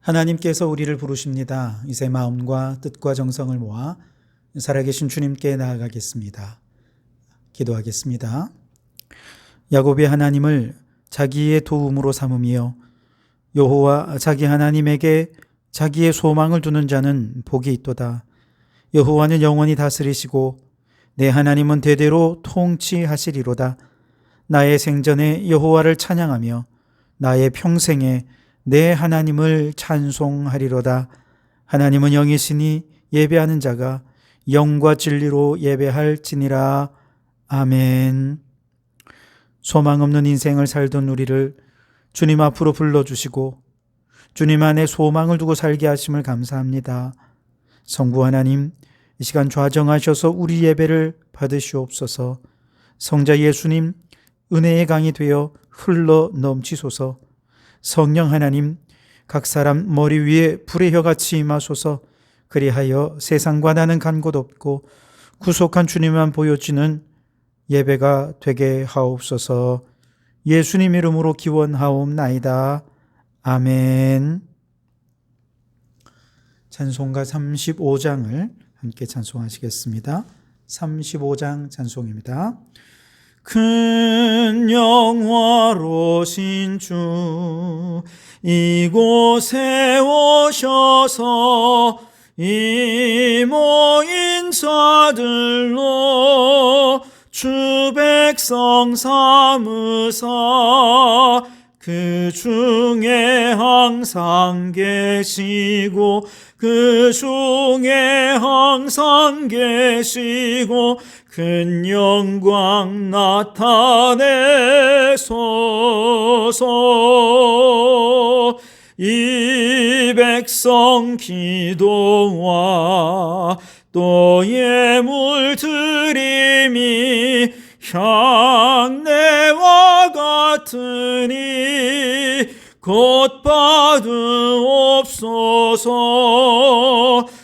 하나님께서 우리를 부르십니다. 이제 마음과 뜻과 정성을 모아 살아계신 주님께 나아가겠습니다. 기도하겠습니다. 야곱이 하나님을 자기의 도움으로 삼으며 여호와 자기 하나님에게 자기의 소망을 두는 자는 복이 있도다. 여호와는 영원히 다스리시고 내 하나님은 대대로 통치하시리로다. 나의 생전에 여호와를 찬양하며 나의 평생에 내 하나님을 찬송하리로다. 하나님은 영이시니 예배하는 자가 영과 진리로 예배할지니라. 아멘. 소망 없는 인생을 살던 우리를 주님 앞으로 불러주시고 주님 안에 소망을 두고 살게 하심을 감사합니다. 성부 하나님, 이 시간 좌정하셔서 우리 예배를 받으시옵소서. 성자 예수님, 은혜의 강이 되어 흘러 넘치소서. 성령 하나님, 각 사람 머리 위에 불의 혀같이 임하소서. 그리하여 세상과 나는 간 곳 없고 구속한 주님만 보여지는 예배가 되게 하옵소서. 예수님 이름으로 기원하옵나이다. 아멘. 찬송가 35장을 함께 찬송하시겠습니다. 35장 찬송입니다. 큰 영화로신 주 이곳에 오셔서 이 모인 자들로 주 백성 삼으사 그 중에 항상 계시고 그 중에 항상 계시고 큰 영광 나타내소서. 이 백성 기도와 또 예물 드림이 향내와 같으니 곧 받으옵소서.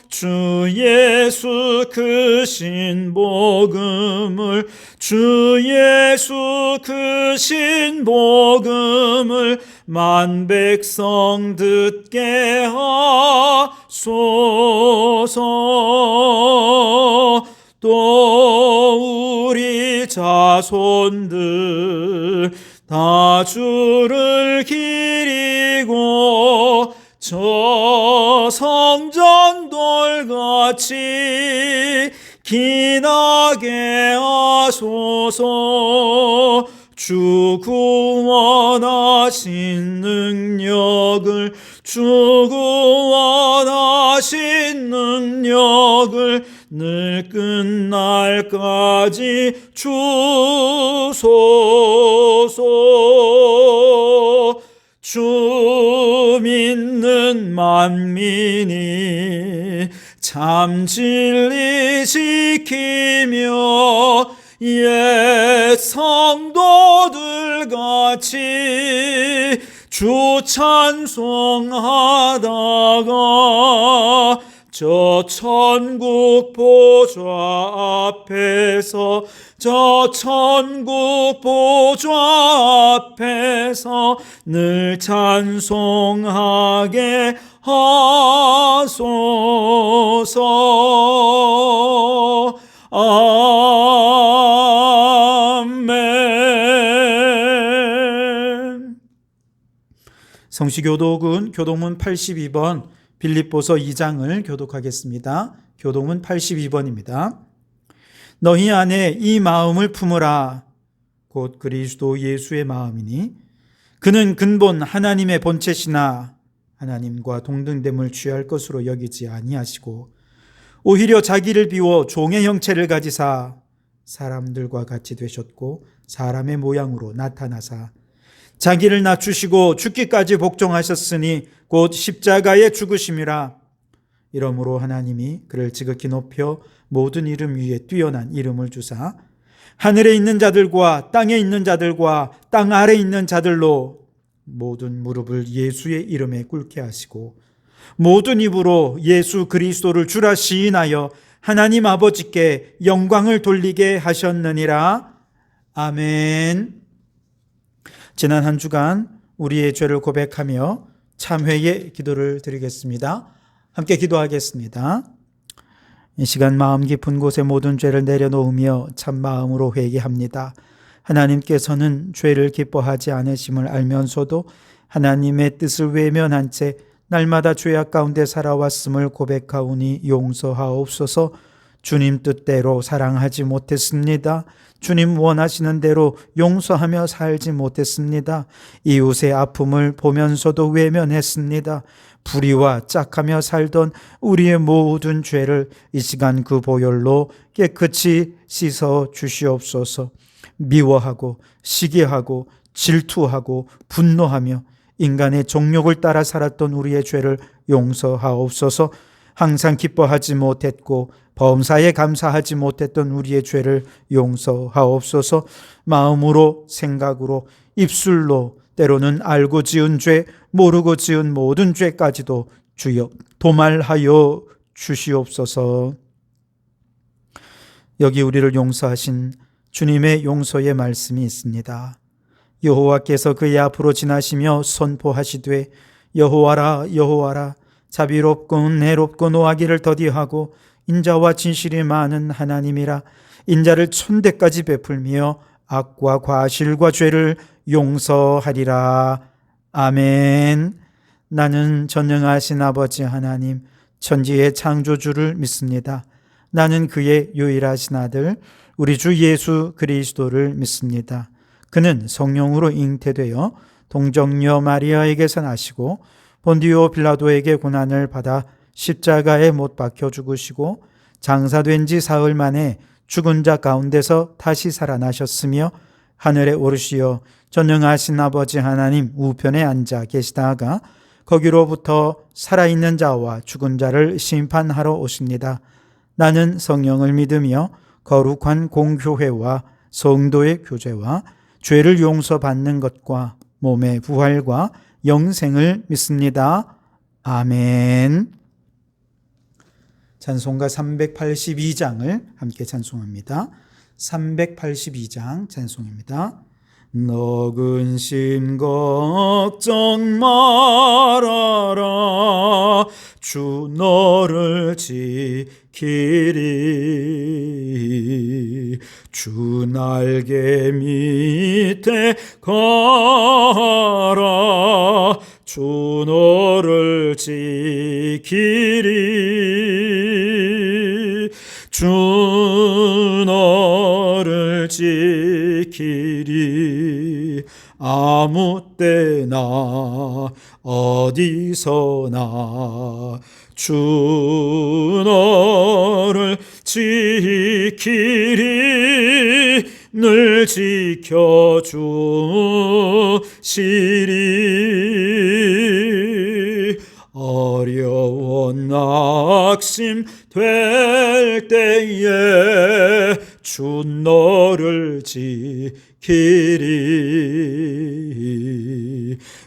주 예수 그 신복음을 주 예수 그 신복음을 만 백성 듣게 하소서. 또 우리 자손들 다 주를 기리고 저 성전돌같이 기나게 하소서. 주 구원하신 능력을 주 구원하신 능력을 늘 끝날까지 주소서. 주 믿는 만민이 참 진리 지키며 옛 성도들 같이 주 찬송하다가 저 천국 보좌 앞에서 저 천국 보좌 앞에서 늘 찬송하게 하소서. 아멘. 성시교독은 교독문 82번 빌립보서 2장을 교독하겠습니다. 교독문 82번입니다. 너희 안에 이 마음을 품으라. 곧 그리스도 예수의 마음이니 그는 근본 하나님의 본체시나 하나님과 동등됨을 취할 것으로 여기지 아니하시고 오히려 자기를 비워 종의 형체를 가지사 사람들과 같이 되셨고 사람의 모양으로 나타나사 자기를 낮추시고 죽기까지 복종하셨으니 곧 십자가의 죽으심이라. 이러므로 하나님이 그를 지극히 높여 모든 이름 위에 뛰어난 이름을 주사 하늘에 있는 자들과 땅에 있는 자들과 땅 아래 있는 자들로 모든 무릎을 예수의 이름에 꿇게 하시고 모든 입으로 예수 그리스도를 주라 시인하여 하나님 아버지께 영광을 돌리게 하셨느니라. 아멘. 지난 한 주간 우리의 죄를 고백하며 참회의 기도를 드리겠습니다. 함께 기도하겠습니다. 이 시간 마음 깊은 곳에 모든 죄를 내려놓으며 참 마음으로 회개합니다. 하나님께서는 죄를 기뻐하지 않으심을 알면서도 하나님의 뜻을 외면한 채 날마다 죄악 가운데 살아왔음을 고백하오니 용서하옵소서. 주님 뜻대로 사랑하지 못했습니다. 주님 원하시는 대로 용서하며 살지 못했습니다. 이웃의 아픔을 보면서도 외면했습니다. 불의와 짝하며 살던 우리의 모든 죄를 이 시간 그 보혈로 깨끗이 씻어 주시옵소서. 미워하고 시기하고 질투하고 분노하며 인간의 정욕을 따라 살았던 우리의 죄를 용서하옵소서. 항상 기뻐하지 못했고 범사에 감사하지 못했던 우리의 죄를 용서하옵소서. 마음으로, 생각으로, 입술로, 때로는 알고 지은 죄, 모르고 지은 모든 죄까지도 주여 도말하여 주시옵소서. 여기 우리를 용서하신 주님의 용서의 말씀이 있습니다. 여호와께서 그의 앞으로 지나시며 선포하시되 여호와라 여호와라 자비롭고 은혜롭고 노하기를 더디하고 인자와 진실이 많은 하나님이라. 인자를 천대까지 베풀며 악과 과실과 죄를 용서하리라. 아멘. 나는 전능하신 아버지 하나님 천지의 창조주를 믿습니다. 나는 그의 유일하신 아들 우리 주 예수 그리스도를 믿습니다. 그는 성령으로 잉태되어 동정녀 마리아에게서 나시고 본디오 빌라도에게 고난을 받아 십자가에 못 박혀 죽으시고 장사된 지 사흘 만에 죽은 자 가운데서 다시 살아나셨으며 하늘에 오르시어 전능하신 아버지 하나님 우편에 앉아 계시다가 거기로부터 살아있는 자와 죽은 자를 심판하러 오십니다. 나는 성령을 믿으며 거룩한 공교회와 성도의 교제와 죄를 용서받는 것과 몸의 부활과 영생을 믿습니다. 아멘. 찬송가 382장을 함께 찬송합니다. 382장 찬송입니다. 너 근심 걱정 말아라 주 너를 지키리 주 날개 밑에 가라 주 너를 지키리 주 너를 지키리 아무 때나 어디서나 주 너를 지키리 늘 지켜주시리 어려운 낙심 될 때에 주 너를 지키리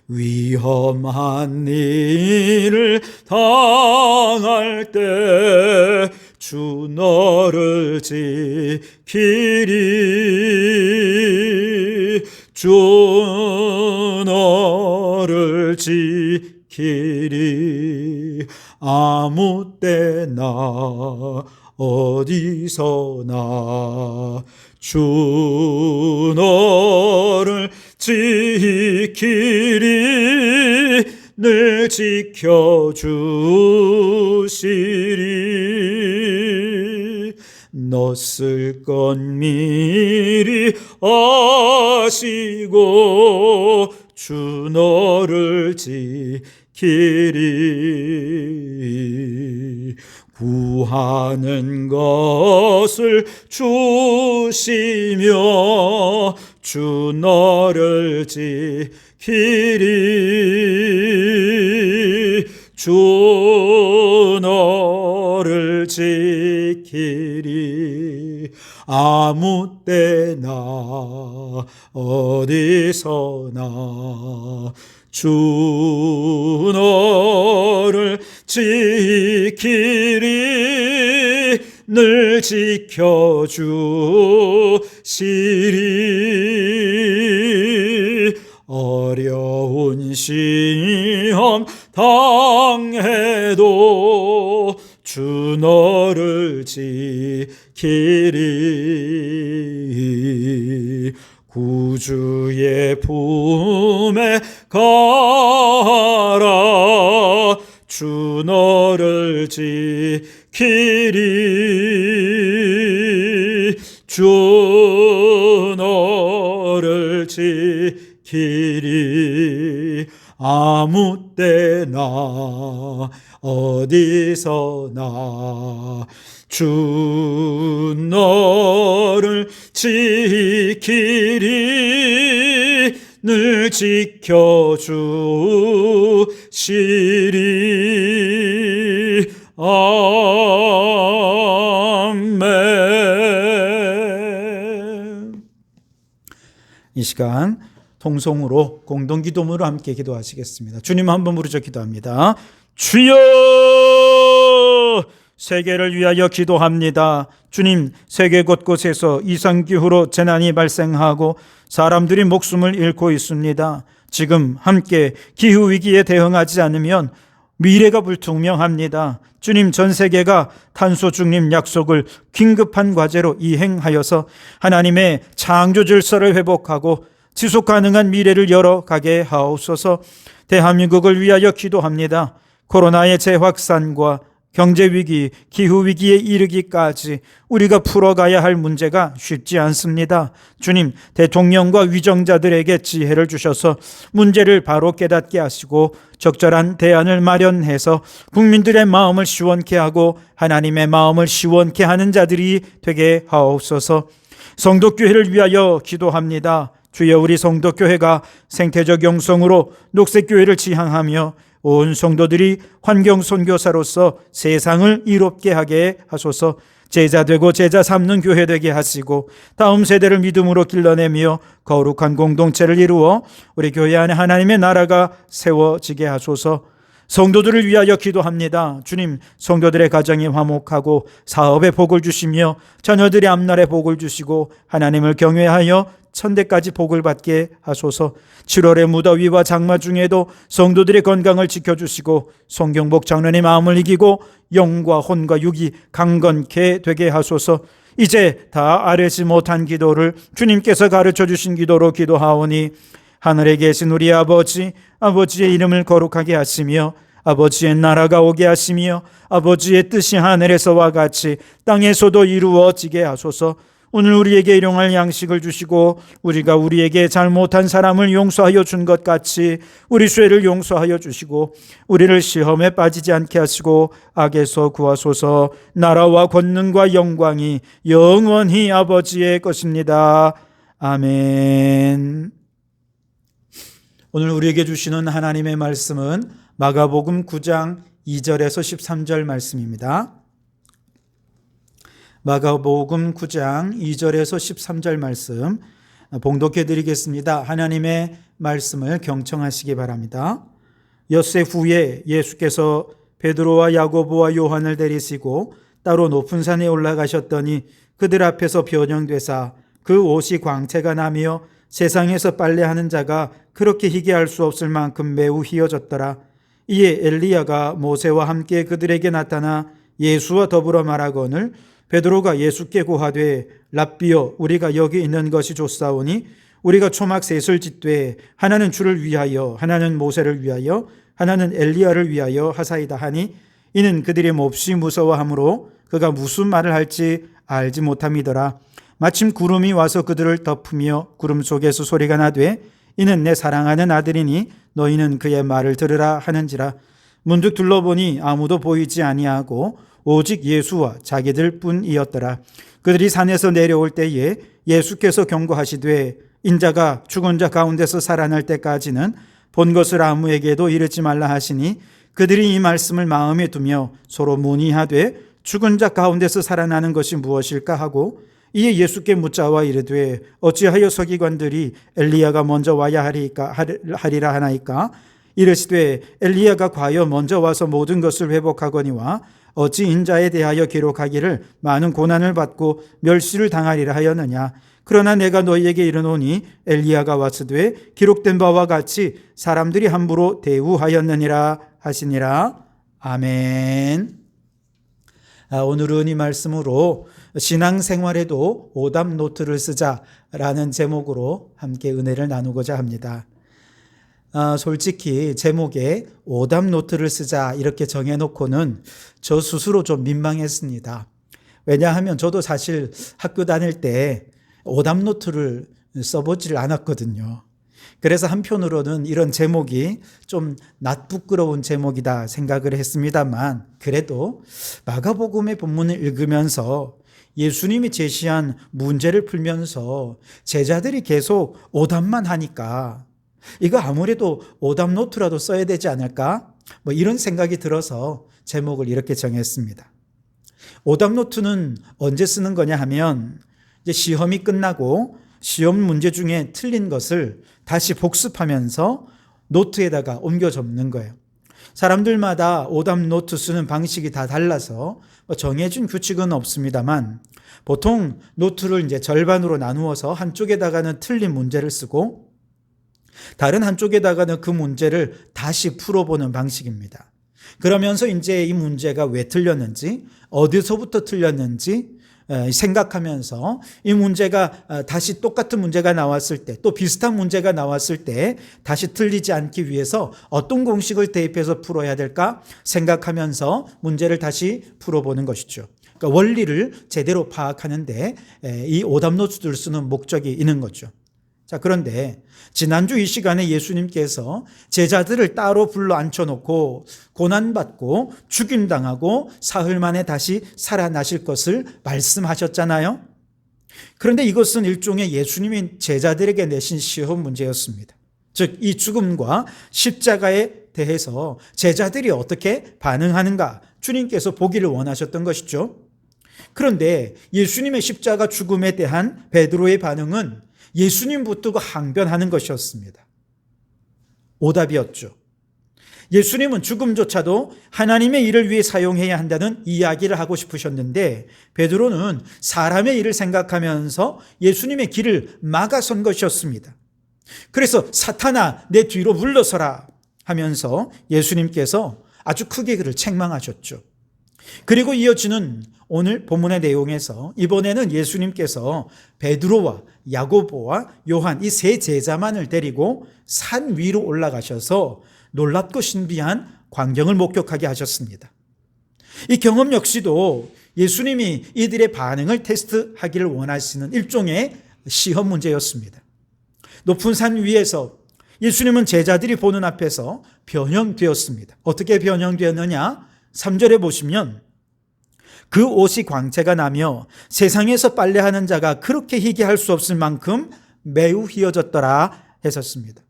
위험한 일을 당할 때 주 너를 지키리 주 너를 지키리 아무 때나 어디서나 주 너를 지키리 늘 지켜주시리 너 쓸 것 미리 아시고 주 너를 지키리 구하는 것을 주시며 주 너를 지키리 주 너를 지키리 아무 때나 어디서나 주 너를 지키리 늘 지켜주시리 어려운 시험 망해도 주 너를 지키리. 구주의 품에 가라. 주 너를 지키리. 주 너를 지키리. 아무 때나 어디서나 주 너를 지키리. 늘 지켜주시리. 아멘. 이 시간 통성으로 공동기도문으로 함께 기도하시겠습니다. 주님 한번 부르짖어 기도합니다. 주여, 세계를 위하여 기도합니다. 주님, 세계 곳곳에서 이상기후로 재난이 발생하고 사람들이 목숨을 잃고 있습니다. 지금 함께 기후위기에 대응하지 않으면 미래가 불투명합니다. 주님, 전 세계가 탄소 중립 약속을 긴급한 과제로 이행하여서 하나님의 창조 질서를 회복하고 지속 가능한 미래를 열어가게 하옵소서. 대한민국을 위하여 기도합니다. 코로나의 재확산과 경제위기, 기후위기에 이르기까지 우리가 풀어가야 할 문제가 쉽지 않습니다. 주님, 대통령과 위정자들에게 지혜를 주셔서 문제를 바로 깨닫게 하시고 적절한 대안을 마련해서 국민들의 마음을 시원케 하고 하나님의 마음을 시원케 하는 자들이 되게 하옵소서. 성도교회를 위하여 기도합니다. 주여, 우리 성도교회가 생태적 영성으로 녹색교회를 지향하며 온 성도들이 환경 선교사로서 세상을 이롭게 하게 하소서. 제자 되고 제자 삼는 교회 되게 하시고 다음 세대를 믿음으로 길러내며 거룩한 공동체를 이루어 우리 교회 안에 하나님의 나라가 세워지게 하소서. 성도들을 위하여 기도합니다. 주님, 성도들의 가정이 화목하고 사업에 복을 주시며 자녀들의 앞날에 복을 주시고 하나님을 경외하여 천대까지 복을 받게 하소서. 7월의 무더위와 장마 중에도 성도들의 건강을 지켜주시고 송경복 장로의 마음을 이기고 영과 혼과 육이 강건케 되게 하소서. 이제 다 아뢰지 못한 기도를 주님께서 가르쳐 주신 기도로 기도하오니 하늘에 계신 우리 아버지, 아버지의 이름을 거룩하게 하시며 아버지의 나라가 오게 하시며 아버지의 뜻이 하늘에서와 같이 땅에서도 이루어지게 하소서. 오늘 우리에게 일용할 양식을 주시고 우리가 우리에게 잘못한 사람을 용서하여 준 것 같이 우리 죄를 용서하여 주시고 우리를 시험에 빠지지 않게 하시고 악에서 구하소서. 나라와 권능과 영광이 영원히 아버지의 것입니다. 아멘. 오늘 우리에게 주시는 하나님의 말씀은 마가복음 9장 2절에서 13절 말씀입니다. 마가복음 9장 2절에서 13절 말씀 봉독해 드리겠습니다. 하나님의 말씀을 경청하시기 바랍니다. 엿새 후에 예수께서 베드로와 야고보와 요한을 데리시고 따로 높은 산에 올라가셨더니 그들 앞에서 변형되사 그 옷이 광채가 나며 세상에서 빨래하는 자가 그렇게 희게할 수 없을 만큼 매우 희어졌더라. 이에 엘리야가 모세와 함께 그들에게 나타나 예수와 더불어 말하거늘 베드로가 예수께 고하되 랍비여, 우리가 여기 있는 것이 좋사오니 우리가 초막 셋을 짓되 하나는 주를 위하여 하나는 모세를 위하여 하나는 엘리야를 위하여 하사이다 하니 이는 그들이 몹시 무서워하므로 그가 무슨 말을 할지 알지 못함이더라. 마침 구름이 와서 그들을 덮으며 구름 속에서 소리가 나되 이는 내 사랑하는 아들이니 너희는 그의 말을 들으라 하는지라. 문득 둘러보니 아무도 보이지 아니하고 오직 예수와 자기들 뿐이었더라. 그들이 산에서 내려올 때에 예수께서 경고하시되 인자가 죽은 자 가운데서 살아날 때까지는 본 것을 아무에게도 이르지 말라 하시니 그들이 이 말씀을 마음에 두며 서로 문의하되 죽은 자 가운데서 살아나는 것이 무엇일까 하고 이에 예수께 묻자와 이르되 어찌하여 서기관들이 엘리야가 먼저 와야 하리라 하나이까? 이르시되 엘리야가 과연 먼저 와서 모든 것을 회복하거니와 어찌 인자에 대하여 기록하기를 많은 고난을 받고 멸시를 당하리라 하였느냐. 그러나 내가 너희에게 이르노니 엘리야가 왔으되 기록된 바와 같이 사람들이 함부로 대우하였느니라 하시니라. 아멘. 오늘은 이 말씀으로 신앙생활에도 오답 노트를 쓰자라는 제목으로 함께 은혜를 나누고자 합니다. 솔직히 제목에 오답 노트를 쓰자 이렇게 정해놓고는 저 스스로 좀 민망했습니다. 왜냐하면 저도 사실 학교 다닐 때 오답 노트를 써보지를 않았거든요. 그래서 한편으로는 이런 제목이 좀 낯부끄러운 제목이다 생각을 했습니다만, 그래도 마가복음의 본문을 읽으면서 예수님이 제시한 문제를 풀면서 제자들이 계속 오답만 하니까 이거 아무래도 오답 노트라도 써야 되지 않을까? 이런 생각이 들어서 제목을 이렇게 정했습니다. 오답 노트는 언제 쓰는 거냐 하면 이제 시험이 끝나고 시험 문제 중에 틀린 것을 다시 복습하면서 노트에다가 옮겨 적는 거예요. 사람들마다 오답 노트 쓰는 방식이 다 달라서 정해진 규칙은 없습니다만, 보통 노트를 이제 절반으로 나누어서 한쪽에다가는 틀린 문제를 쓰고 다른 한쪽에다가는 그 문제를 다시 풀어보는 방식입니다. 그러면서 이제 이 문제가 왜 틀렸는지, 어디서부터 틀렸는지 생각하면서 이 문제가 다시 똑같은 문제가 나왔을 때, 또 비슷한 문제가 나왔을 때 다시 틀리지 않기 위해서 어떤 공식을 대입해서 풀어야 될까 생각하면서 문제를 다시 풀어보는 것이죠. 그러니까 원리를 제대로 파악하는데 이 오답 노트를 쓰는 목적이 있는 거죠. 자, 그런데 지난주 이 시간에 예수님께서 제자들을 따로 불러 앉혀놓고 고난받고 죽임당하고 사흘 만에 다시 살아나실 것을 말씀하셨잖아요. 그런데 이것은 일종의 예수님이 제자들에게 내신 시험 문제였습니다. 즉, 이 죽음과 십자가에 대해서 제자들이 어떻게 반응하는가 주님께서 보기를 원하셨던 것이죠. 그런데 예수님의 십자가 죽음에 대한 베드로의 반응은 예수님 붙들고 항변하는 것이었습니다. 오답이었죠. 예수님은 죽음조차도 하나님의 일을 위해 사용해야 한다는 이야기를 하고 싶으셨는데, 베드로는 사람의 일을 생각하면서 예수님의 길을 막아선 것이었습니다. 그래서 사탄아, 내 뒤로 물러서라 하면서 예수님께서 아주 크게 그를 책망하셨죠. 그리고 이어지는 오늘 본문의 내용에서 이번에는 예수님께서 베드로와 야고보와 요한 이 세 제자만을 데리고 산 위로 올라가셔서 놀랍고 신비한 광경을 목격하게 하셨습니다. 이 경험 역시도 예수님이 이들의 반응을 테스트하기를 원하시는 일종의 시험 문제였습니다. 높은 산 위에서 예수님은 제자들이 보는 앞에서 변형되었습니다. 어떻게 변형되었느냐? 3절에 보시면 그 옷이 광채가 나며 세상에서 빨래하는 자가 그렇게 희게 할 수 없을 만큼 매우 휘어졌더라 했었습니다.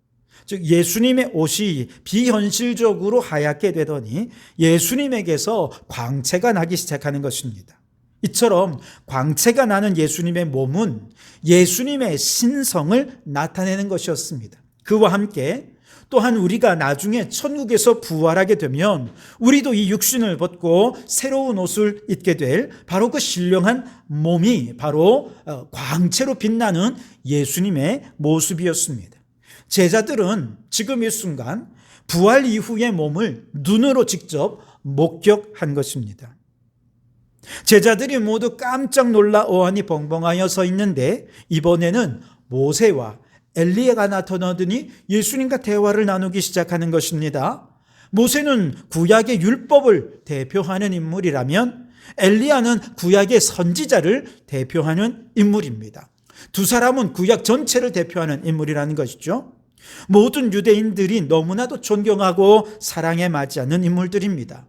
즉 예수님의 옷이 비현실적으로 하얗게 되더니 예수님에게서 광채가 나기 시작하는 것입니다. 이처럼 광채가 나는 예수님의 몸은 예수님의 신성을 나타내는 것이었습니다. 그와 함께 또한 우리가 나중에 천국에서 부활하게 되면 우리도 이 육신을 벗고 새로운 옷을 입게 될 바로 그 신령한 몸이 바로 광채로 빛나는 예수님의 모습이었습니다. 제자들은 지금 이 순간 부활 이후의 몸을 눈으로 직접 목격한 것입니다. 제자들이 모두 깜짝 놀라 어안이 벙벙하여 서 있는데, 이번에는 모세와 엘리야가 나타나더니 예수님과 대화를 나누기 시작하는 것입니다. 모세는 구약의 율법을 대표하는 인물이라면 엘리야는 구약의 선지자를 대표하는 인물입니다. 두 사람은 구약 전체를 대표하는 인물이라는 것이죠. 모든 유대인들이 너무나도 존경하고 사랑에 맞이하는 인물들입니다.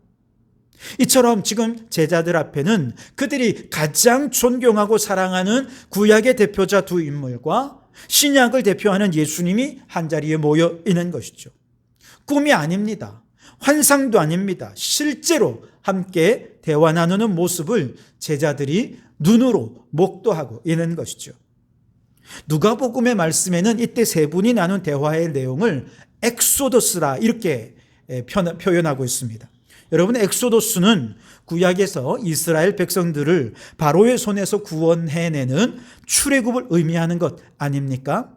이처럼 지금 제자들 앞에는 그들이 가장 존경하고 사랑하는 구약의 대표자 두 인물과 신약을 대표하는 예수님이 한자리에 모여 있는 것이죠. 꿈이 아닙니다. 환상도 아닙니다. 실제로 함께 대화 나누는 모습을 제자들이 눈으로 목도하고 있는 것이죠. 누가복음의 말씀에는 이때 세 분이 나눈 대화의 내용을 엑소더스라 이렇게 표현하고 있습니다. 여러분, 엑소도스는 구약에서 이스라엘 백성들을 바로의 손에서 구원해내는 출애굽을 의미하는 것 아닙니까?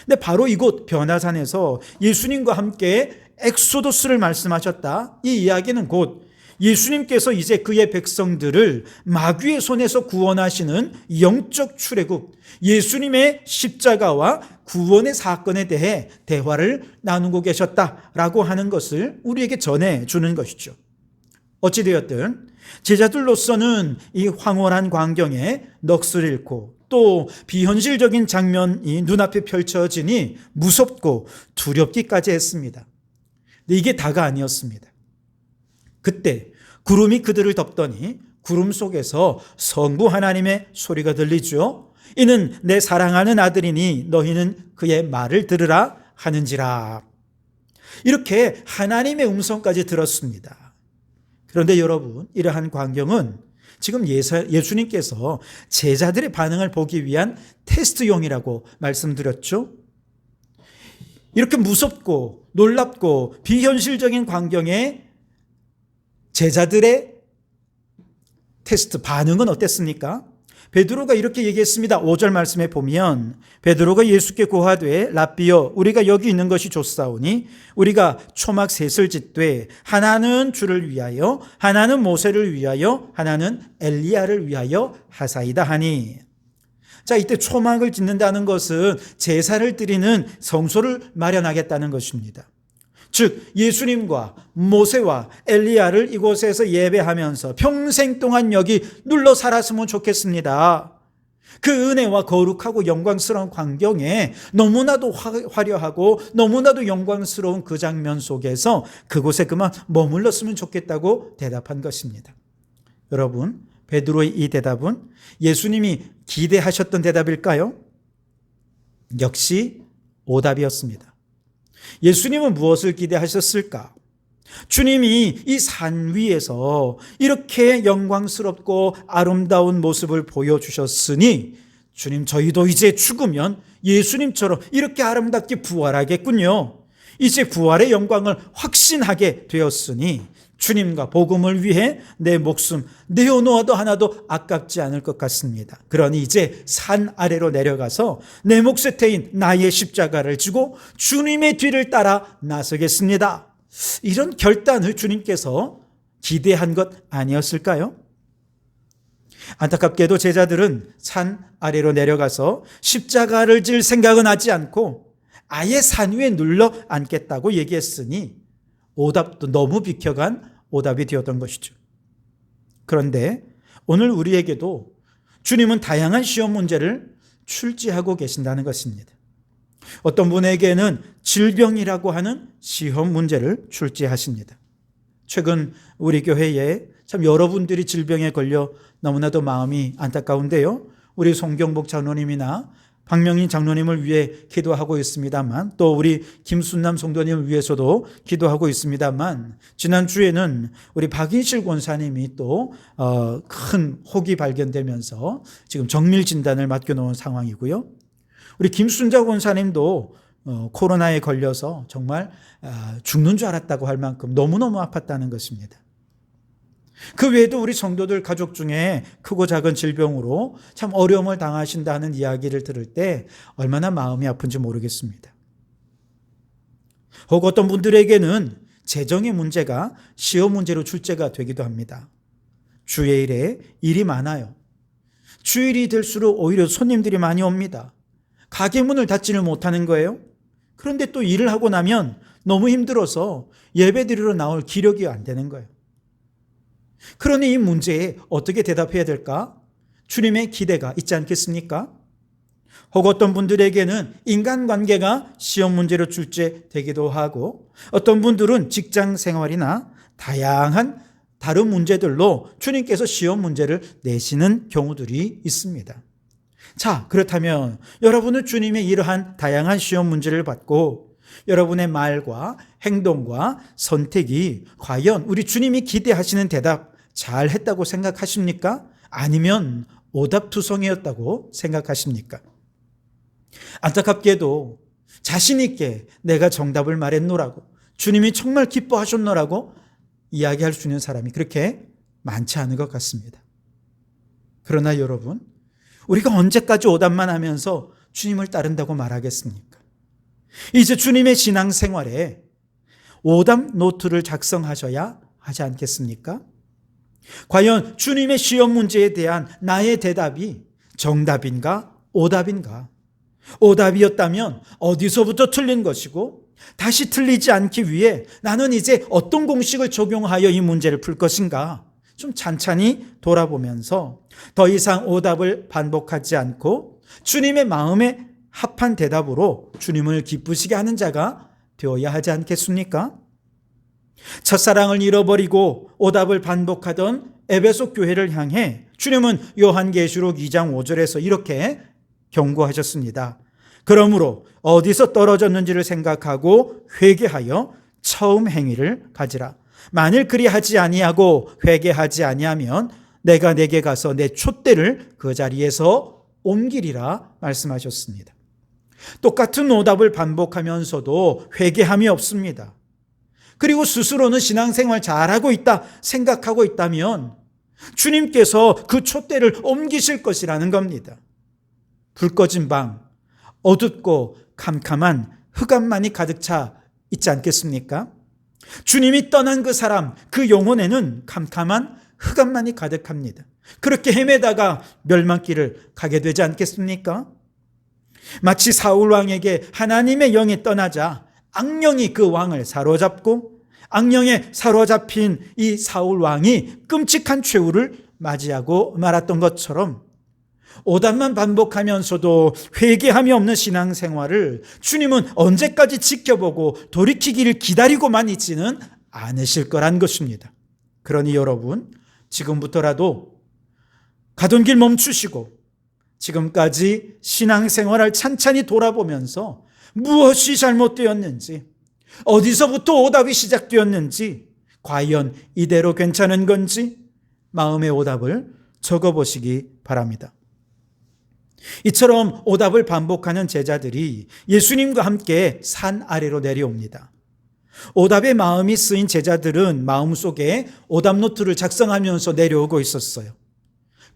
근데 바로 이곳 변화산에서 예수님과 함께 엑소도스를 말씀하셨다. 이 이야기는 곧 예수님께서 이제 그의 백성들을 마귀의 손에서 구원하시는 영적 출애굽, 예수님의 십자가와 구원의 사건에 대해 대화를 나누고 계셨다라고 하는 것을 우리에게 전해주는 것이죠. 어찌되었든 제자들로서는 이 황홀한 광경에 넋을 잃고 또 비현실적인 장면이 눈앞에 펼쳐지니 무섭고 두렵기까지 했습니다. 근데 이게 다가 아니었습니다. 그때 구름이 그들을 덮더니 구름 속에서 성부 하나님의 소리가 들리죠. 이는 내 사랑하는 아들이니 너희는 그의 말을 들으라 하는지라. 이렇게 하나님의 음성까지 들었습니다. 그런데 여러분, 이러한 광경은 지금 예수님께서 제자들의 반응을 보기 위한 테스트용이라고 말씀드렸죠. 이렇게 무섭고 놀랍고 비현실적인 광경에 제자들의 테스트 반응은 어땠습니까? 베드로가 이렇게 얘기했습니다. 5절 말씀에 보면 베드로가 예수께 고하되 랍비여 우리가 여기 있는 것이 좋사오니 우리가 초막 셋을 짓되 하나는 주를 위하여 하나는 모세를 위하여 하나는 엘리야를 위하여 하사이다 하니. 자, 이때 초막을 짓는다는 것은 제사를 드리는 성소를 마련하겠다는 것입니다. 즉 예수님과 모세와 엘리야를 이곳에서 예배하면서 평생 동안 여기 눌러 살았으면 좋겠습니다. 그 은혜와 거룩하고 영광스러운 광경에 너무나도 화려하고 너무나도 영광스러운 그 장면 속에서 그곳에 그만 머물렀으면 좋겠다고 대답한 것입니다. 여러분, 베드로의 이 대답은 예수님이 기대하셨던 대답일까요? 역시 오답이었습니다. 예수님은 무엇을 기대하셨을까? 주님이 이 산 위에서 이렇게 영광스럽고 아름다운 모습을 보여주셨으니 주님, 저희도 이제 죽으면 예수님처럼 이렇게 아름답게 부활하겠군요. 이제 부활의 영광을 확신하게 되었으니 주님과 복음을 위해 내 목숨 내어놓아도 하나도 아깝지 않을 것 같습니다. 그러니 이제 산 아래로 내려가서 내 몫의 태인 나의 십자가를 지고 주님의 뒤를 따라 나서겠습니다. 이런 결단을 주님께서 기대한 것 아니었을까요? 안타깝게도 제자들은 산 아래로 내려가서 십자가를 질 생각은 하지 않고 아예 산 위에 눌러 앉겠다고 얘기했으니 오답도 너무 비켜간 오답이 되었던 것이죠. 그런데 오늘 우리에게도 주님은 다양한 시험 문제를 출제하고 계신다는 것입니다. 어떤 분에게는 질병이라고 하는 시험 문제를 출제하십니다. 최근 우리 교회에 참 여러분들이 질병에 걸려 너무나도 마음이 안타까운데요. 우리 송경복 장로님이나 박명인 장로님을 위해 기도하고 있습니다만, 또 우리 김순남 성도님을 위해서도 기도하고 있습니다만, 지난주에는 우리 박인실 권사님이 또 큰 혹이 발견되면서 지금 정밀 진단을 맡겨놓은 상황이고요. 우리 김순자 권사님도 코로나에 걸려서 정말 죽는 줄 알았다고 할 만큼 너무너무 아팠다는 것입니다. 그 외에도 우리 성도들 가족 중에 크고 작은 질병으로 참 어려움을 당하신다는 이야기를 들을 때 얼마나 마음이 아픈지 모르겠습니다. 혹 어떤 분들에게는 재정의 문제가 시험 문제로 출제가 되기도 합니다. 주일에 일이 많아요. 주일이 될수록 오히려 손님들이 많이 옵니다. 가게 문을 닫지를 못하는 거예요. 그런데 또 일을 하고 나면 너무 힘들어서 예배드리러 나올 기력이 안 되는 거예요. 그러니 이 문제에 어떻게 대답해야 될까? 주님의 기대가 있지 않겠습니까? 혹 어떤 분들에게는 인간관계가 시험 문제로 출제되기도 하고, 어떤 분들은 직장 생활이나 다양한 다른 문제들로 주님께서 시험 문제를 내시는 경우들이 있습니다. 자, 그렇다면 여러분은 주님의 이러한 다양한 시험 문제를 받고 여러분의 말과 행동과 선택이 과연 우리 주님이 기대하시는 대답 잘 했다고 생각하십니까? 아니면 오답투성이었다고 생각하십니까? 안타깝게도 자신 있게 내가 정답을 말했노라고, 주님이 정말 기뻐하셨노라고 이야기할 수 있는 사람이 그렇게 많지 않은 것 같습니다. 그러나 여러분, 우리가 언제까지 오답만 하면서 주님을 따른다고 말하겠습니까? 이제 주님의 신앙생활에 오답 노트를 작성하셔야 하지 않겠습니까? 과연 주님의 시험 문제에 대한 나의 대답이 정답인가 오답인가? 오답이었다면 어디서부터 틀린 것이고 다시 틀리지 않기 위해 나는 이제 어떤 공식을 적용하여 이 문제를 풀 것인가? 좀 찬찬히 돌아보면서 더 이상 오답을 반복하지 않고 주님의 마음에 합한 대답으로 주님을 기쁘시게 하는 자가 되어야 하지 않겠습니까? 첫사랑을 잃어버리고 오답을 반복하던 에베소 교회를 향해 주님은 요한계시록 2장 5절에서 이렇게 경고하셨습니다. 그러므로 어디서 떨어졌는지를 생각하고 회개하여 처음 행위를 가지라. 만일 그리하지 아니하고 회개하지 아니하면 내가 내게 가서 내 촛대를 그 자리에서 옮기리라 말씀하셨습니다. 똑같은 오답을 반복하면서도 회개함이 없습니다. 그리고 스스로는 신앙생활 잘하고 있다 생각하고 있다면 주님께서 그 촛대를 옮기실 것이라는 겁니다. 불 꺼진 방, 어둡고 캄캄한 흑암만이 가득 차 있지 않겠습니까? 주님이 떠난 그 사람, 그 영혼에는 캄캄한 흑암만이 가득합니다. 그렇게 헤매다가 멸망길을 가게 되지 않겠습니까? 마치 사울 왕에게 하나님의 영이 떠나자 악령이 그 왕을 사로잡고 악령에 사로잡힌 이 사울 왕이 끔찍한 최후를 맞이하고 말았던 것처럼 오답만 반복하면서도 회개함이 없는 신앙생활을 주님은 언제까지 지켜보고 돌이키기를 기다리고만 있지는 않으실 거란 것입니다. 그러니 여러분, 지금부터라도 가던 길 멈추시고 지금까지 신앙생활을 찬찬히 돌아보면서 무엇이 잘못되었는지, 어디서부터 오답이 시작되었는지, 과연 이대로 괜찮은 건지 마음의 오답을 적어보시기 바랍니다. 이처럼 오답을 반복하는 제자들이 예수님과 함께 산 아래로 내려옵니다. 오답의 마음이 쓰인 제자들은 마음속에 오답 노트를 작성하면서 내려오고 있었어요.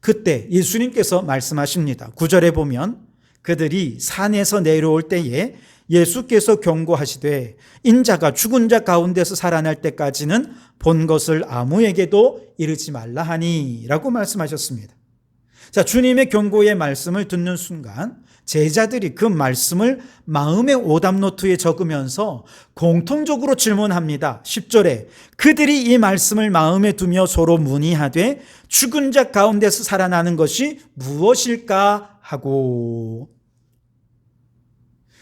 그때 예수님께서 말씀하십니다. 9절에 보면 그들이 산에서 내려올 때에 예수께서 경고하시되 인자가 죽은 자 가운데서 살아날 때까지는 본 것을 아무에게도 이르지 말라 하니 라고 말씀하셨습니다. 자, 주님의 경고의 말씀을 듣는 순간 제자들이 그 말씀을 마음의 오답 노트에 적으면서 공통적으로 질문합니다. 10절에 그들이 이 말씀을 마음에 두며 서로 문의하되 죽은 자 가운데서 살아나는 것이 무엇일까 하고,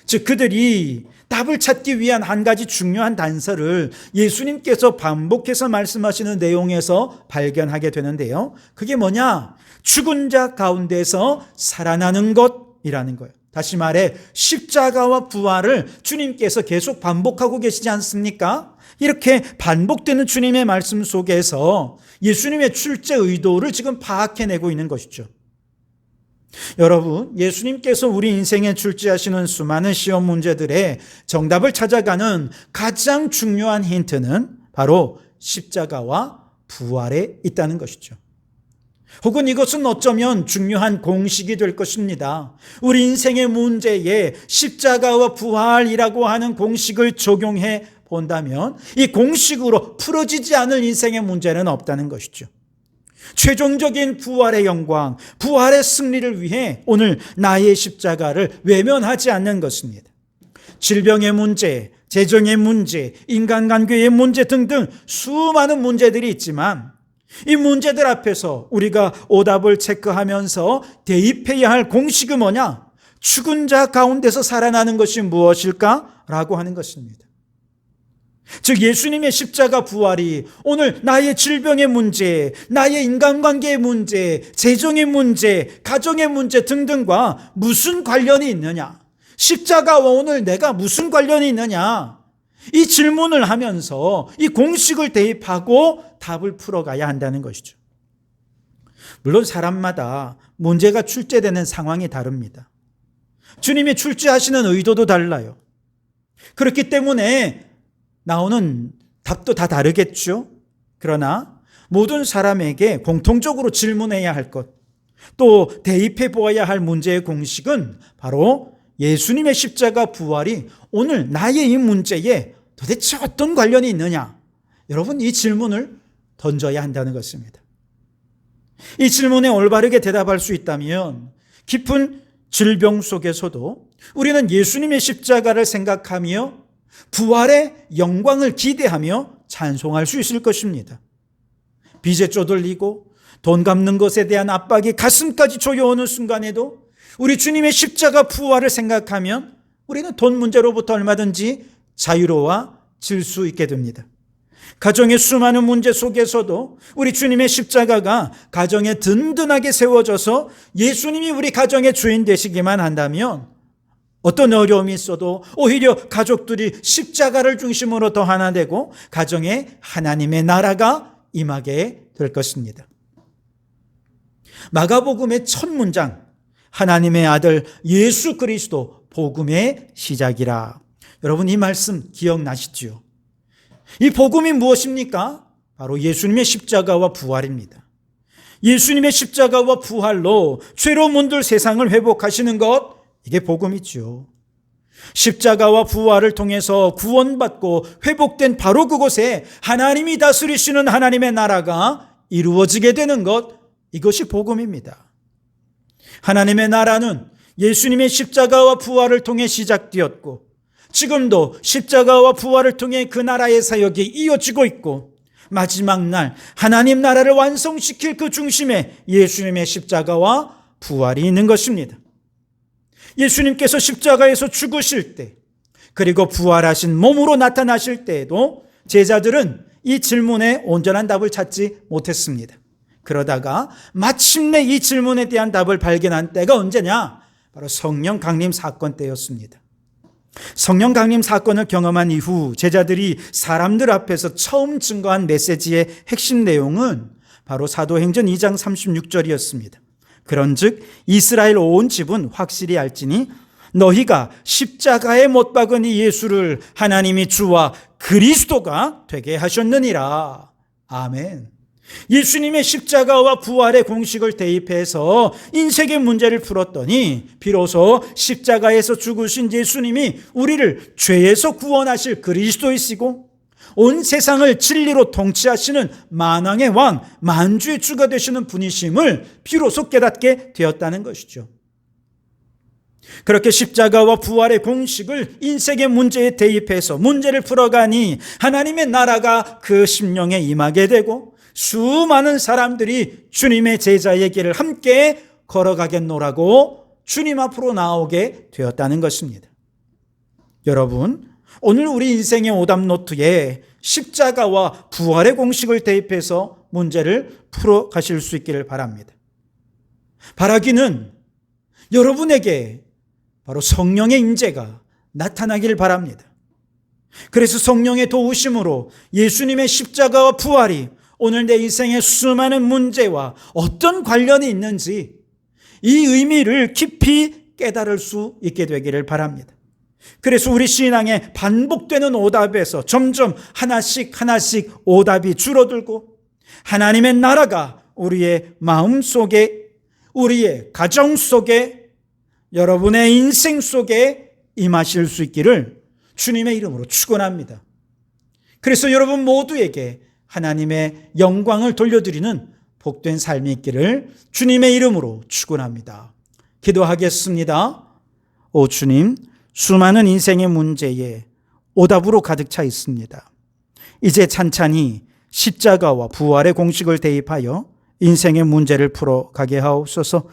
즉 그들이 답을 찾기 위한 한 가지 중요한 단서를 예수님께서 반복해서 말씀하시는 내용에서 발견하게 되는데요. 그게 뭐냐? 죽은 자 가운데서 살아나는 것이라는 거예요. 다시 말해 십자가와 부활을 주님께서 계속 반복하고 계시지 않습니까? 이렇게 반복되는 주님의 말씀 속에서 예수님의 출제 의도를 지금 파악해내고 있는 것이죠. 여러분, 예수님께서 우리 인생에 출제하시는 수많은 시험 문제들의 정답을 찾아가는 가장 중요한 힌트는 바로 십자가와 부활에 있다는 것이죠. 혹은 이것은 어쩌면 중요한 공식이 될 것입니다. 우리 인생의 문제에 십자가와 부활이라고 하는 공식을 적용해 본다면 이 공식으로 풀어지지 않을 인생의 문제는 없다는 것이죠. 최종적인 부활의 영광, 부활의 승리를 위해 오늘 나의 십자가를 외면하지 않는 것입니다. 질병의 문제, 재정의 문제, 인간관계의 문제 등등 수많은 문제들이 있지만 이 문제들 앞에서 우리가 오답을 체크하면서 대입해야 할 공식은 뭐냐? 죽은 자 가운데서 살아나는 것이 무엇일까? 라고 하는 것입니다. 즉 예수님의 십자가 부활이 오늘 나의 질병의 문제, 나의 인간관계의 문제, 재정의 문제, 가정의 문제 등등과 무슨 관련이 있느냐? 십자가와 오늘 내가 무슨 관련이 있느냐? 이 질문을 하면서 이 공식을 대입하고 답을 풀어가야 한다는 것이죠. 물론 사람마다 문제가 출제되는 상황이 다릅니다. 주님이 출제하시는 의도도 달라요. 그렇기 때문에 나오는 답도 다 다르겠죠. 그러나 모든 사람에게 공통적으로 질문해야 할 것, 또 대입해 보아야 할 문제의 공식은 바로 예수님의 십자가 부활이 오늘 나의 이 문제에 도대체 어떤 관련이 있느냐? 여러분, 이 질문을 던져야 한다는 것입니다. 이 질문에 올바르게 대답할 수 있다면 깊은 질병 속에서도 우리는 예수님의 십자가를 생각하며 부활의 영광을 기대하며 찬송할 수 있을 것입니다. 빚에 쪼들리고 돈 갚는 것에 대한 압박이 가슴까지 조여오는 순간에도 우리 주님의 십자가 부활을 생각하면 우리는 돈 문제로부터 얼마든지 자유로워질 수 있게 됩니다. 가정의 수많은 문제 속에서도 우리 주님의 십자가가 가정에 든든하게 세워져서 예수님이 우리 가정의 주인 되시기만 한다면 어떤 어려움이 있어도 오히려 가족들이 십자가를 중심으로 더 하나 되고 가정에 하나님의 나라가 임하게 될 것입니다. 마가복음의 첫 문장, 하나님의 아들 예수 그리스도 복음의 시작이라. 여러분, 이 말씀 기억나시지요? 이 복음이 무엇입니까? 바로 예수님의 십자가와 부활입니다. 예수님의 십자가와 부활로 죄로 문들 세상을 회복하시는 것, 이게 복음이죠. 십자가와 부활을 통해서 구원받고 회복된 바로 그곳에 하나님이 다스리시는 하나님의 나라가 이루어지게 되는 것, 이것이 복음입니다. 하나님의 나라는 예수님의 십자가와 부활을 통해 시작되었고 지금도 십자가와 부활을 통해 그 나라의 사역이 이어지고 있고 마지막 날 하나님 나라를 완성시킬 그 중심에 예수님의 십자가와 부활이 있는 것입니다. 예수님께서 십자가에서 죽으실 때 그리고 부활하신 몸으로 나타나실 때에도 제자들은 이 질문에 온전한 답을 찾지 못했습니다. 그러다가 마침내 이 질문에 대한 답을 발견한 때가 언제냐? 바로 성령 강림 사건 때였습니다. 성령 강림 사건을 경험한 이후 제자들이 사람들 앞에서 처음 증거한 메시지의 핵심 내용은 바로 사도행전 2장 36절이었습니다. 그런즉 이스라엘 온 집은 확실히 알지니 너희가 십자가에 못 박은 이 예수를 하나님이 주와 그리스도가 되게 하셨느니라. 아멘. 예수님의 십자가와 부활의 공식을 대입해서 인생의 문제를 풀었더니 비로소 십자가에서 죽으신 예수님이 우리를 죄에서 구원하실 그리스도이시고 온 세상을 진리로 통치하시는 만왕의 왕, 만주의 주가 되시는 분이심을 비로소 깨닫게 되었다는 것이죠. 그렇게 십자가와 부활의 공식을 인생의 문제에 대입해서 문제를 풀어가니 하나님의 나라가 그 심령에 임하게 되고 수많은 사람들이 주님의 제자의 길을 함께 걸어가겠노라고 주님 앞으로 나오게 되었다는 것입니다. 여러분, 오늘 우리 인생의 오답노트에 십자가와 부활의 공식을 대입해서 문제를 풀어가실 수 있기를 바랍니다. 바라기는 여러분에게 바로 성령의 임재가 나타나기를 바랍니다. 그래서 성령의 도우심으로 예수님의 십자가와 부활이 오늘 내 인생의 수많은 문제와 어떤 관련이 있는지 이 의미를 깊이 깨달을 수 있게 되기를 바랍니다. 그래서 우리 신앙의 반복되는 오답에서 점점 하나씩 오답이 줄어들고 하나님의 나라가 우리의 마음 속에, 우리의 가정 속에, 여러분의 인생 속에 임하실 수 있기를 주님의 이름으로 축원합니다. 그래서 여러분 모두에게 하나님의 영광을 돌려드리는 복된 삶이 있기를 주님의 이름으로 축원합니다. 기도하겠습니다. 오 주님, 수많은 인생의 문제에 오답으로 가득 차 있습니다. 이제 찬찬히 십자가와 부활의 공식을 대입하여 인생의 문제를 풀어가게 하옵소서.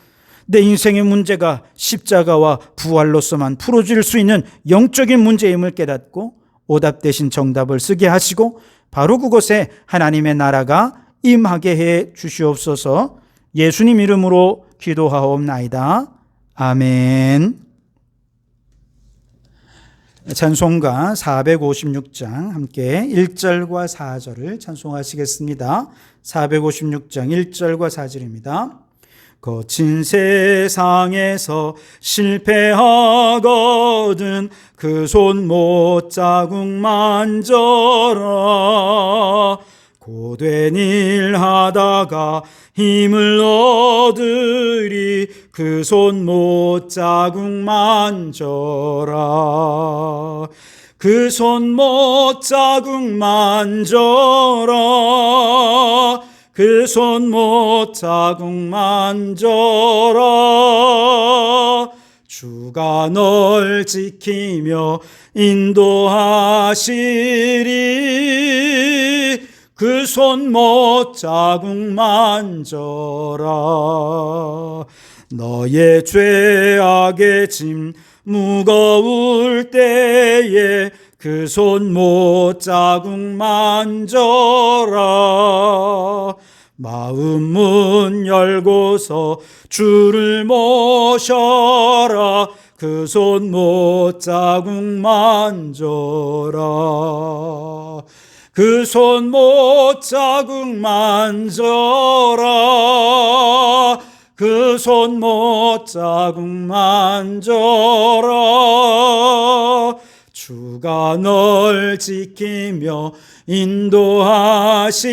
내 인생의 문제가 십자가와 부활로서만 풀어질 수 있는 영적인 문제임을 깨닫고 오답 대신 정답을 쓰게 하시고 바로 그곳에 하나님의 나라가 임하게 해 주시옵소서. 예수님 이름으로 기도하옵나이다. 아멘. 찬송가 456장 함께 1절과 4절을 찬송하시겠습니다. 456장 1절과 4절입니다. 거친 세상에서 실패하거든 그 손 못 자국 만져라. 고된 일 하다가 힘을 얻으리 그 손 못자국 만져라 그 손 못자국 만져라 그 손 못자국 만져라 주가 널 지키며 인도하시리 그 손 못자국 만져라 너의 죄악의 짐 무거울 때에 그 손 못자국 만져라 마음 문 열고서 주를 모셔라 그 손 못자국 만져라 그 손 못자국 만져라 그 손 못자국 만져라 주가 널 지키며 인도하시리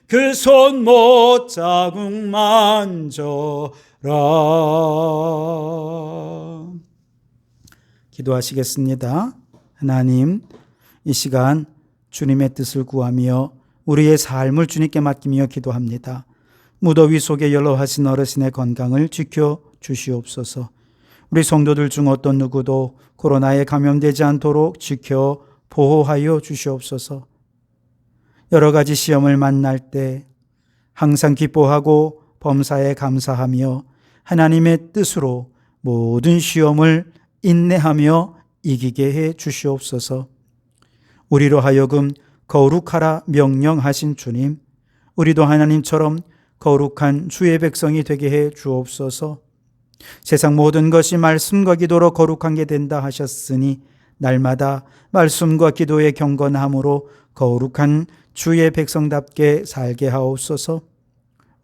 그 손 못자국 만져라. 기도하시겠습니다. 하나님, 이 시간 주님의 뜻을 구하며 우리의 삶을 주님께 맡기며 기도합니다. 무더위 속에 연로하신 어르신의 건강을 지켜 주시옵소서. 우리 성도들 중 어떤 누구도 코로나에 감염되지 않도록 지켜 보호하여 주시옵소서. 여러 가지 시험을 만날 때 항상 기뻐하고 범사에 감사하며 하나님의 뜻으로 모든 시험을 인내하며 이기게 해 주시옵소서. 우리로 하여금 거룩하라 명령하신 주님, 우리도 하나님처럼 거룩한 주의 백성이 되게 해 주옵소서. 세상 모든 것이 말씀과 기도로 거룩한 게 된다 하셨으니 날마다 말씀과 기도의 경건함으로 거룩한 주의 백성답게 살게 하옵소서.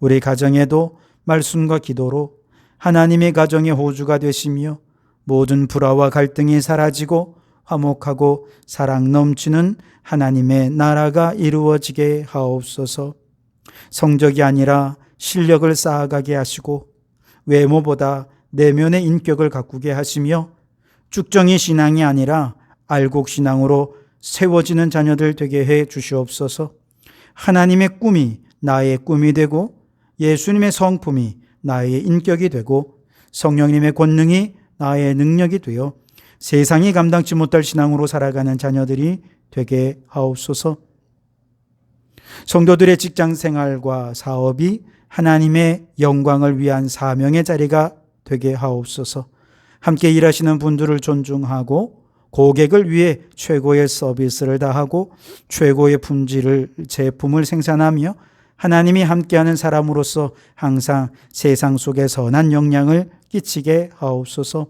우리 가정에도 말씀과 기도로 하나님의 가정의 호주가 되시며 모든 불화와 갈등이 사라지고 화목하고 사랑 넘치는 하나님의 나라가 이루어지게 하옵소서. 성적이 아니라 실력을 쌓아가게 하시고 외모보다 내면의 인격을 가꾸게 하시며 쭉정이 신앙이 아니라 알곡 신앙으로 세워지는 자녀들 되게 해 주시옵소서. 하나님의 꿈이 나의 꿈이 되고 예수님의 성품이 나의 인격이 되고 성령님의 권능이 나의 능력이 되어 세상이 감당치 못할 신앙으로 살아가는 자녀들이 되게 하옵소서. 성도들의 직장 생활과 사업이 하나님의 영광을 위한 사명의 자리가 되게 하옵소서. 함께 일하시는 분들을 존중하고 고객을 위해 최고의 서비스를 다하고 최고의 제품을 생산하며 하나님이 함께하는 사람으로서 항상 세상 속에 선한 영향을 끼치게 하옵소서.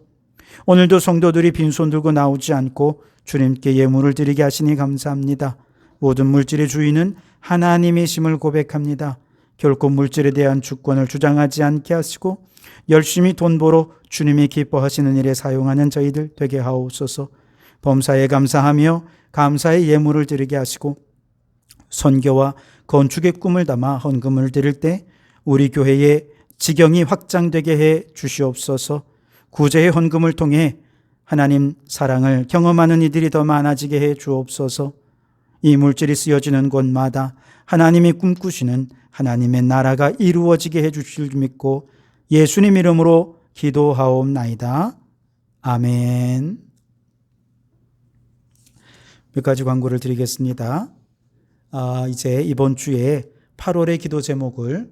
오늘도 성도들이 빈손 들고 나오지 않고 주님께 예물을 드리게 하시니 감사합니다. 모든 물질의 주인은 하나님이심을 고백합니다. 결코 물질에 대한 주권을 주장하지 않게 하시고 열심히 돈 벌어 주님이 기뻐하시는 일에 사용하는 저희들 되게 하옵소서. 범사에 감사하며 감사의 예물을 드리게 하시고 선교와 건축의 꿈을 담아 헌금을 드릴 때 우리 교회의 지경이 확장되게 해 주시옵소서. 구제의 헌금을 통해 하나님 사랑을 경험하는 이들이 더 많아지게 해 주옵소서. 이 물질이 쓰여지는 곳마다 하나님이 꿈꾸시는 하나님의 나라가 이루어지게 해 주실 줄 믿고 예수님 이름으로 기도하옵나이다. 아멘. 몇 가지 광고를 드리겠습니다. 이제 이번 주에 8월의 기도 제목을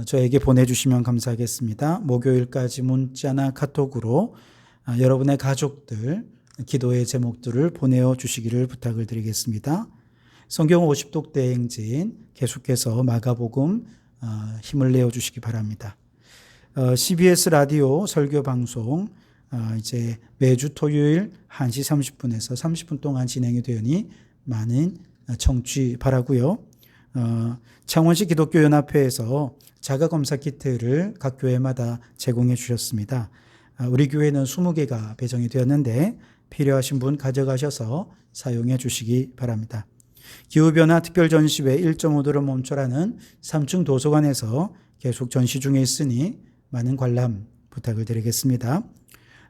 저에게 보내주시면 감사하겠습니다. 목요일까지 문자나 카톡으로 여러분의 가족들 기도의 제목들을 보내주시기를 부탁을 드리겠습니다. 성경 50독 대행진 계속해서 마가복음 힘을 내어주시기 바랍니다. CBS 라디오 설교 방송 이제 매주 토요일 1시 30분에서 30분 동안 진행이 되니 많은 청취 바라고요. 창원시 기독교연합회에서 자가검사 키트를 각 교회마다 제공해 주셨습니다. 우리 교회는 20개가 배정이 되었는데 필요하신 분 가져가셔서 사용해 주시기 바랍니다. 기후변화 특별전시회 1.5도로 멈춰라는 3층 도서관에서 계속 전시 중에 있으니 많은 관람 부탁을 드리겠습니다.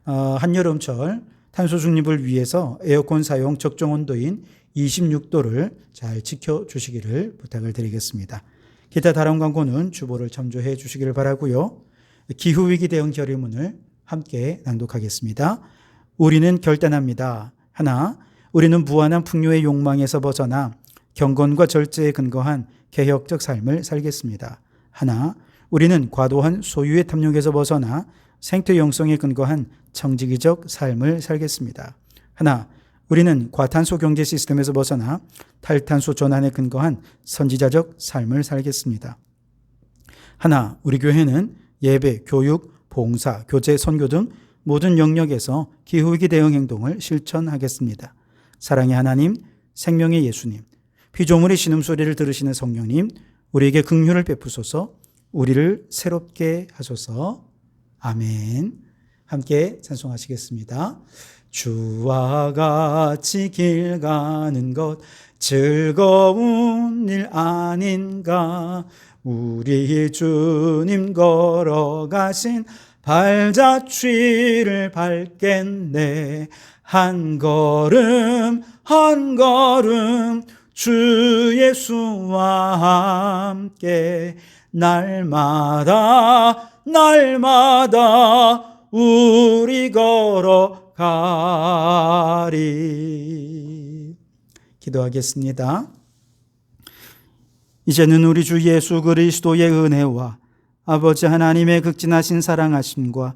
한여름철 탄소 중립을 위해서 에어컨 사용 적정 온도인 26도를 잘 지켜주시기를 부탁을 드리겠습니다. 기타 다른 광고는 주보를 참조해 주시기를 바라고요. 기후위기 대응 결의문을 함께 낭독하겠습니다. 우리는 결단합니다. 하나, 우리는 무한한 풍요의 욕망에서 벗어나 경건과 절제에 근거한 개혁적 삶을 살겠습니다. 하나, 우리는 과도한 소유의 탐욕에서 벗어나 생태 영성에 근거한 청지기적 삶을 살겠습니다. 하나, 우리는 과탄소 경제 시스템에서 벗어나 탈탄소 전환에 근거한 선지자적 삶을 살겠습니다. 하나, 우리 교회는 예배, 교육, 봉사, 교제, 선교 등 모든 영역에서 기후위기 대응 행동을 실천하겠습니다. 사랑의 하나님, 생명의 예수님, 피조물의 신음소리를 들으시는 성령님, 우리에게 긍휼을 베푸소서, 우리를 새롭게 하소서. 아멘. 함께 찬송하시겠습니다. 주와 같이 길 가는 것 즐거운 일 아닌가. 우리 주님 걸어가신 발자취를 밟겠네. 한 걸음 한 걸음 주 예수와 함께 날마다 날마다 우리 걸어가리. 기도하겠습니다. 이제는 우리 주 예수 그리스도의 은혜와 아버지 하나님의 극진하신 사랑하심과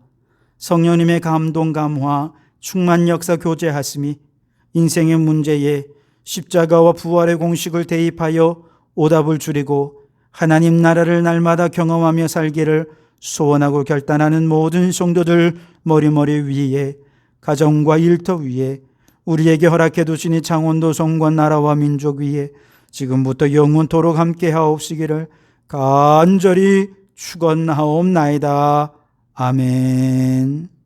성령님의 감동 감화 충만 역사 교제하심이 인생의 문제에 십자가와 부활의 공식을 대입하여 오답을 주리고 하나님 나라를 날마다 경험하며 살기를 소원하고 결단하는 모든 성도들 머리머리 위에, 가정과 일터 위에, 우리에게 허락해 두시니 창원도 성과 나라와 민족 위에 지금부터 영원토록 함께 하옵시기를 간절히 축원하옵나이다. 아멘.